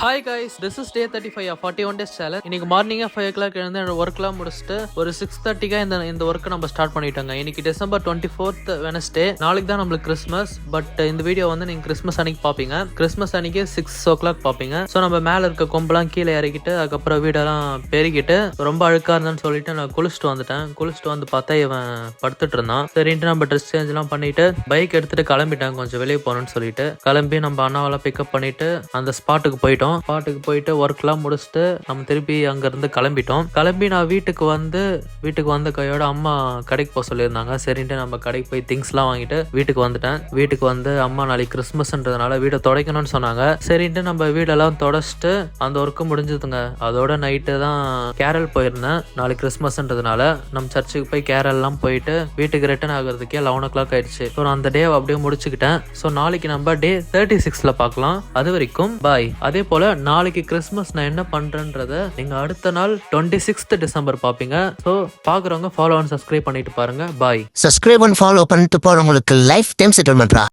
Hi guys, this is day 35 41 days challenge. இன்னைக்கு morning 5 o'clock எழுந்து என்னோட ஒர்க்லாம் முடிச்சுட்டு ஒரு 6:30 இந்த ஒர்க்கை நம்ம ஸ்டார்ட் பண்ணிட்டோங்க. இன்னைக்கு December 24th வெனஸ்டே. நாளைக்கு தான் நம்மளுக்கு கிறிஸ்மஸ். பட் இந்த வீடியோ வந்து நீங்க கிறிஸ்மஸ் அன்னைக்கு பாப்பீங்க. கிறிஸ்மஸ் அன்னைக்கு 6 o'clock பாப்பீங்க. ஸோ நம்ம மேல இருக்க கொம்பெல்லாம் கீழே இறக்கிட்டு அதுக்கப்புறம் வீடெல்லாம் பெருகிட்டு ரொம்ப அழுக்கா இருந்தான்னு சொல்லிட்டு நான் குளிச்சுட்டு வந்துட்டேன். குளிச்சுட்டு வந்து பார்த்தா இவன் படுத்துட்டு இருந்தான். சரின்ட்டு நம்ம ட்ரெஸ் சேஞ்ச் எல்லாம் பண்ணிட்டு பைக் எடுத்துட்டு கிளம்பிட்டேன். கொஞ்சம் வெளியே போகணும்னு சொல்லிட்டு கிளம்பி நம்ம அண்ணாவெல்லாம் பிக்கப் பண்ணிட்டு அந்த ஸ்பாட்டுக்கு போயிட்டோம். ஒர்க்லாம் முடிச்சுட்டு நம்ம திருப்பி அங்க இருந்து கிளம்பி நான் வீட்டுக்கு வந்த கையோட அம்மா கடைக்கு போக சொல்லியிருந்தாங்க. சரின்ட்டு நம்ம கடைக்கு போய் திங்ஸ் எல்லாம் வாங்கிட்டு வீட்டுக்கு வந்துட்டேன். வீட்டுக்கு வந்து அம்மா நாளைக்கு கிறிஸ்மஸ்ன்றதுனால வீடை துடைக்கணும்னு சொன்னாங்க. சரின்ட்டு நம்ம வீடெல்லாம் தொடச்சிட்டு அந்த ஒர்க்கு முடிஞ்சதுங்க. அதோட நைட்டு தான் கேரல் போயிருந்தேன். நாளைக்கு கிறிஸ்மஸ்ன்றதுனால நம்ம சர்ச்சுக்கு போய் கேரல் எல்லாம் போயிட்டு வீட்டுக்கு ரிட்டர்ன் ஆகுறதுக்கே 11 o'clock ஆயிடுச்சு. ஸோ நான் அந்த டே அப்படியே முடிச்சுக்கிட்டேன். ஸோ நாளைக்கு நம்ம டே 36ல பார்க்கலாம். அது வரைக்கும் பாய். அதே போல நாளைக்கு கிறிஸ்மஸ் நான் என்ன பண்றேன்றத நீங்க அடுத்த நாள் 26th December பாப்பீங்க. ஸோ பாக்குறவங்க ஃபாலோ அண்ட் சப்ஸ்கிரைப் பண்ணிட்டு பாருங்க. பாய். சப்ஸ்கிரைப் அண்ட் ஃபாலோ பண்ணிட்டு போறவங்களுக்கு லைஃப் டைம் செட்டில்மெண்ட்ரா.